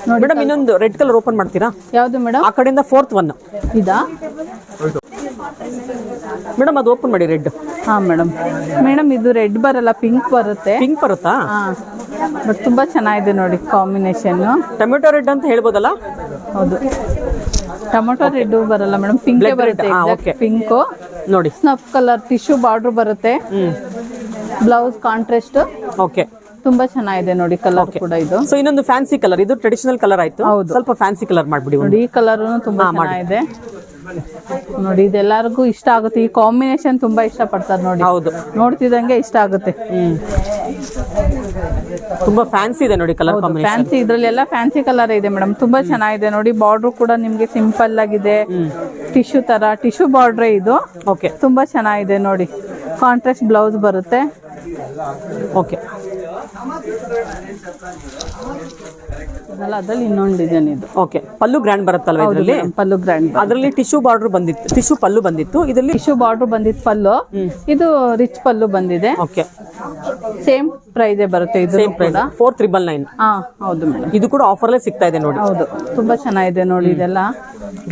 ನೋಡಿ ಮೇಡಮ್, ಇನ್ನೊಂದು ರೆಡ್ ಕಲರ್ ಓಪನ್ ಮಾಡ್ತೀರಾ? ಯಾವ್ದು ಮೇಡಮ್? ಆ ಕಡೆಯಿಂದ 4th ಒನ್ ಇದಾ ಮೇಡಮ್? ಅದು ಓಪನ್ ಮಾಡಿ. ರೆಡ್. ಹಾ ಮೇಡಮ್. ಮೇಡಮ್, ಇದು ರೆಡ್ ಬರಲ್ಲ, ಪಿಂಕ್ ಬರುತ್ತೆ. ಪಿಂಕ್ ಬರುತ್ತಾ? ಬಟ್ ತುಂಬಾ ಚೆನ್ನಾಗಿದೆ ನೋಡಿ ಕಾಂಬಿನೇಷನ್. ಟೊಮೆಟೊ ರೆಡ್ ಅಂತ ಹೇಳ್ಬೋದಲ್ಲ? ಹೌದು, ಟೊಮೆಟೊ ರೆಡ್ ಬರಲ್ಲ ಮೇಡಮ್, ಪಿಂಕ್ ಬರುತ್ತೆ. ಪಿಂಕ್ ನೋಡಿ, ಸ್ನಫ್ ಕಲರ್, ಟಿಶ್ಯೂ ಬಾರ್ಡರ್ ಬರುತ್ತೆ. Blouse contrast. ಓಕೆ, ತುಂಬಾ ಚೆನ್ನಾಗಿದೆ ನೋಡಿ ಕಲರ್ ಕೂಡ ಇದು. ಸೊ ಇನ್ನೊಂದು ಫ್ಯಾನ್ಸಿ ಕಲರ್. ಇದು ಟ್ರೆಡಿಷನಲ್ ಕಲರ್ ಆಯ್ತು. ಸ್ವಲ್ಪ ಫ್ಯಾನ್ಸಿ ಕಲರ್ ಮಾಡ್ಬಿಡಿ ನೋಡಿ. ಈ ಕಲರ್ ತುಂಬಾ ಚೆನ್ನಾಗಿದೆ ನೋಡಿ. ಇದೆಲ್ಲರಿಗೂ ಇಷ್ಟ ಆಗುತ್ತೆ. ಈ ಕಾಂಬಿನೇಷನ್ ತುಂಬಾ ಇಷ್ಟ ಪಡ್ತಾರೆ ನೋಡಿ. ಹೌದು, ನೋಡ್ತಿದಂಗೆ ಇಷ್ಟ ಆಗುತ್ತೆ. ತುಂಬಾ ಫ್ಯಾನ್ಸಿ ಇದೆ ನೋಡಿ ಕಲರ್ ಕಾಂಬಿನೇಷನ್. ಫ್ಯಾನ್ಸಿ, ಇದ್ರಲ್ಲಿ ಎಲ್ಲ ಫ್ಯಾನ್ಸಿ ಕಲರ್ ಇದೆ ಮೇಡಮ್. ತುಂಬಾ ಚೆನ್ನಾಗಿದೆ ನೋಡಿ. ಬಾರ್ಡರ್ ಕೂಡ ನಿಮ್ಗೆ ಸಿಂಪಲ್ ಆಗಿದೆ, ಟಿಶ್ಯೂ ತರ. ಟಿಶ್ಯೂ ಬಾರ್ಡ್ರೆ ಇದು. ಓಕೆ, ತುಂಬಾ ಚೆನ್ನಾಗಿದೆ ನೋಡಿ. ಕಾಂಟ್ರಾಸ್ಟ್ ಬ್ಲೌಸ್ ಬರುತ್ತೆ. ಓಕೆ, ತೋರಿಸಿದ್ನಲ್ಲ ಅದ್ರಲ್ಲಿ ಇನ್ನೊಂದು ಡಿಸೈನ್ ಇದು. ಓಕೆ, ಪಲ್ಲು ಗ್ರ್ಯಾಂಡ್ ಬರುತ್ತಲ್ವಾ ಇದರಲ್ಲಿ? ಪಲ್ಲು ಗ್ರ್ಯಾಂಡ್. ಅದರಲ್ಲಿ ಟಿಶ್ಯೂ ಬಾರ್ಡರ್ ಬಂದಿತ್ತು, ಟಿಶ್ಯೂ ಪಲ್ಲು ಬಂದಿತ್ತು. ಇದರಲ್ಲಿ ಟಿಶ್ಯೂ ಬಾರ್ಡರ್ ಬಂದಿತ್ತು ಪಲ್ಲು. ಇದು ರಿಚ್ ಪಲ್ಲು ಬಂದಿದೆ. ಓಕೆ, ಸೇಮ್ ಪ್ರೈಸ್ ಬರುತ್ತೆ ಇದು. Same price 4399. ಹಾ ಹೌದು ಮೇಡಮ್. ಇದು ಕೂಡ ಆಫರ್ ಅಲ್ಲೇ ಸಿಗ್ತಾ ಇದೆ ನೋಡಿ. ಹೌದು, ತುಂಬಾ ಚೆನ್ನಾಗಿದೆ ನೋಡಿ. ಇದೆಲ್ಲ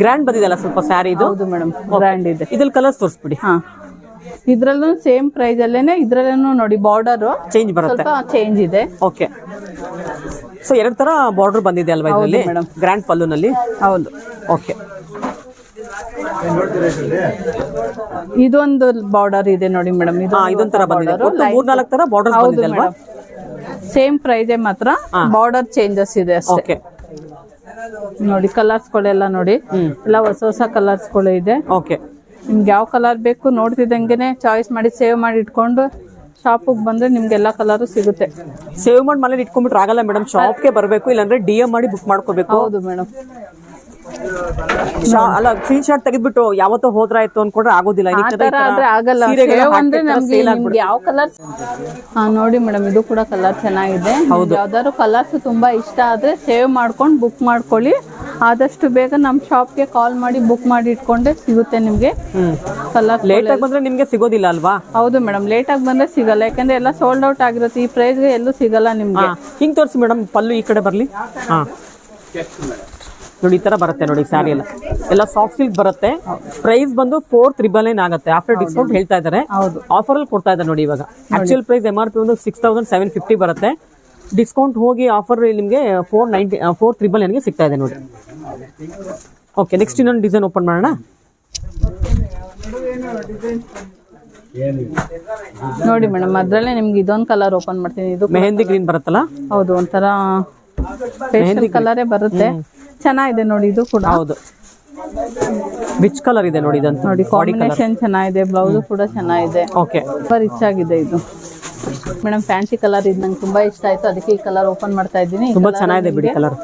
ಗ್ರ್ಯಾಂಡ್ ಬಂದಿದೆಲ್ಲ ಸ್ವಲ್ಪ ಸ್ಯಾರಿ ಇದು. ಹೌದು ಮೇಡಮ್, ಗ್ರ್ಯಾಂಡ್ ಇದೆ. ಇದ್ರಲ್ಲಿ ಕಲರ್ಸ್ ತೋರಿಸ್ಬಿಡಿ. ಹಾ, ಇದ್ರಲ್ಲೂ ಸೇಮ್ ಪ್ರೈಸ್ ಅಲ್ಲೇನೆ, ಇದ್ರಲ್ಲೂ ನೋಡಿ ಬಾರ್ಡರ್ ಚೇಂಜ್ ಬರುತ್ತೆ, ಸ್ವಲ್ಪ ಚೇಂಜ್ ಇದೆ. ಓಕೆ. ಸೊ ಎರಡು ತರ ಬಾರ್ಡರ್ ಬಂದಿದೆ ಅಲ್ವಾ ಇದರಲ್ಲಿ? ಗ್ರ್ಯಾಂಡ್ ಪಲ್ಲುನಲ್ಲಿ. ಹೌದು. ಓಕೆ, ಇದೊಂದು ಬಾರ್ಡರ್ ಇದೆ ನೋಡಿ ಮೇಡಮ್. ಇದೊಂಥರ ಬಂದಿದೆ. 3-4 ತರ ಬಾರ್ಡರ್ಸ್ ಬಂದಿದೆ ಅಲ್ವಾ? ಸೇಮ್ ಪ್ರೈಸ್ ಮಾತ್ರ ಬಾರ್ಡರ್ ಚೇಂಜಸ್ ಇದೆ ಅಷ್ಟೇ. ಓಕೆ ನೋಡಿ ಕಲರ್ಸ್ಗಳೆಲ್ಲ ನೋಡಿ, ಎಲ್ಲ ಹೊಸ ಹೊಸ ಕಲರ್ಸ್ಗಳು ಇದೆ. ಓಕೆ, ನಿಮ್ಗೆ ಯಾವ ಕಲರ್ ಬೇಕು ನೋಡ್ತಿದ್ದಂಗೆನೆ ಚಾಯ್ಸ್ ಮಾಡಿ ಸೇವ್ ಮಾಡಿ ಇಟ್ಕೊಂಡು ಶಾಪಿಗೆ ಬಂದ್ರೆ ನಿಮ್ಗೆ ಎಲ್ಲ ಕಲರು ಸಿಗುತ್ತೆ. ಸೇವ್ ಮಾಡಿ ಮನೇಲಿ ಇಟ್ಕೊಂಡ್ಬಿಟ್ರೆ ಆಗಲ್ಲ ಮೇಡಮ್, ಶಾಪ್ಗೆ ಬರಬೇಕು, ಇಲ್ಲಾಂದ್ರೆ DM ಮಾಡಿ ಬುಕ್ ಮಾಡ್ಕೋಬೇಕು. ಹೌದು ಮೇಡಮ್. ಅಲ್ಲ, ಸ್ಕ್ರೀನ್ ಶಾಟ್ ತೆಗೆದ್ಬಿಟ್ಟು ಯಾವತ್ತೋ ಹೋದ್ರಾಯ್ತು ಅನ್ಕೊಂಡ್ರೆ ಆಗೋದಿಲ್ಲ. ಆಗಲ್ಲ. ಅಂದ್ರೆ ನಮ್ಗೆ ನಿಮ್ಗೆ ಯಾವ ಕಲರ್ ನೋಡಿ ಮೇಡಮ್, ಇದು ಕೂಡ ಕಲರ್ ಚೆನ್ನಾಗಿದೆ. ಯಾವ್ದಾದ್ರು ಕಲರ್ಸ್ ತುಂಬಾ ಇಷ್ಟ ಆದ್ರೆ ಸೇವ್ ಮಾಡ್ಕೊಂಡು ಬುಕ್ ಮಾಡ್ಕೊಳ್ಳಿ. ಆದಷ್ಟು ಬೇಗ ನಮ್ ಶಾಪ್ಗೆ ಕಾಲ್ ಮಾಡಿ ಬುಕ್ ಮಾಡಿ ಇಟ್ಕೊಂಡೆ ಸಿಗುತ್ತೆ ನಿಮ್ಗೆ. ಕಲರ್ ಲೇಟ್ ಆಗಿ ಬಂದ್ರೆ ನಿಮ್ಗೆ ಸಿಗೋದಿಲ್ಲ ಅಲ್ವಾ? ಹೌದು ಮೇಡಮ್, ಲೇಟ್ ಆಗಿ ಬಂದ್ರೆ ಸಿಗಲ್ಲ, ಯಾಕಂದ್ರೆ ಎಲ್ಲ ಸೋಲ್ಡ್ ಔಟ್ ಆಗಿರುತ್ತೆ. ಈ ಪ್ರೈಸ್ಗೆ ಎಲ್ಲೂ ಸಿಗಲ್ಲ ನಿಮ್ಗೆ. ಹಿಂಗ್ ತೋರಿಸಿ ಮೇಡಮ್, ಪಲ್ಲು ಈ ಕಡೆ ಬರ್ಲಿ. ಹಾ ನೋಡಿ, ಈ ತರ ಬರುತ್ತೆ ನೋಡಿ ಸ್ಯಾರಿ ಎಲ್ಲ ಸಾಫ್ಟ್ ಸಿಲ್ಕ್ ಬರುತ್ತೆ. ಪ್ರೈಸ್ ಬಂದು 4399 ಆಗುತ್ತೆ. ಆಫ್ಟರ್ ಡಿಸ್ಕೌಂಟ್ ಹೇಳ್ತಾ ಇದ್ದಾರೆ, ಆಫರ್ ಅಲ್ಲಿ ಕೊಡ್ತಾ ಇದ್ದಾರೆ ನೋಡಿ. ಇವಾಗ ಆಕ್ಚುಯಲ್ ಪ್ರೈಸ್ MRP ಒಂದು 6750 ಬರುತ್ತೆ. ಡಿಸ್ಕೌಂಟ್ ಹೋಗಿ ಆಫರ್ ನಿಮಗೆ 4399 ಸಿಗ್ತಾ ಇದೆ ನೋಡಿ. ಓಕೆ, ನೆಕ್ಸ್ಟ್ ಇನ್ನೊಂದು ಡಿಸೈನ್ ಓಪನ್ ಮಾಡೋಣ. ನೋಡಿ ಮೇಡಮ್, ಅದ್ರಲ್ಲೇ ನಿಮ್ಗೆ ಇದೊಂದು ಕಲರ್ ಓಪನ್ ಮಾಡ್ತೀನಿ. ಇದು ಮೆಹಂದಿ ಗ್ರೀನ್ ಬರುತ್ತಲ್ಲ? ಹೌದು, ಒಂಥರ ಪೇಸ್ಟಲ್ ಕಲರೇ ಬರುತ್ತೆ. ಚೆನ್ನಾಗಿದೆ ನೋಡಿ ಇದು ಕೂಡ. ಹೌದು, ರಿಚ್ ಕಲರ್ ಇದೆ ನೋಡಿ. ಇದಂತ ನೋಡಿ ಕಾಂಬಿನೇಷನ್ ಚೆನ್ನಾಗಿದೆ, ಬ್ಲೌಸ್ ಕೂಡ ಚೆನ್ನಾಗಿದೆ. ಓಕೆ, ತುಂಬಾ ರಿಚ್ ಆಗಿದೆ ಇದು ಮೇಡಮ್. ಫ್ಯಾನ್ಸಿ ಕಲರ್ ಇದು ನಂಗೆ ತುಂಬಾ ಇಷ್ಟ ಆಯ್ತು, ಅದಕ್ಕೆ ಈ ಕಲರ್ ಓಪನ್ ಮಾಡ್ತಾ ಇದ್ದೀನಿ. ತುಂಬಾ ಚೆನ್ನಾಗಿದೆ ಬಿಡಿ ಕಲರ್,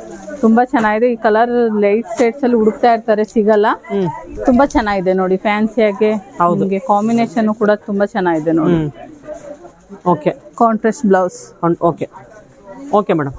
ತುಂಬಾ ಚೆನ್ನಾಗಿದೆ. ಈ ಕಲರ್ ಲೈಟ್ ಶೇಡ್ಸ್ ಅಲ್ಲಿ ಹುಡುಕ್ತಾ ಇರ್ತಾರೆ, ಸಿಗಲ್ಲ. ತುಂಬಾ ಚೆನ್ನಾಗಿದೆ ನೋಡಿ, ಫ್ಯಾನ್ಸಿಯಾಗೆ. ನಿಮಗೆ ಕಾಂಬಿನೇಷನ್ ಕೂಡ ತುಂಬಾ ಚೆನ್ನಾಗಿದೆ ನೋಡಿ. Okay, contrast blouse. Okay okay madam.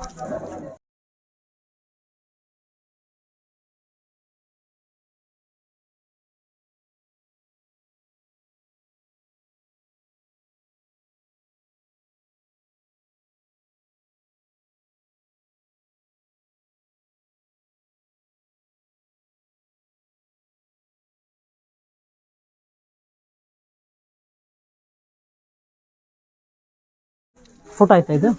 Photo ಆಯ್ತಾ ಇದು?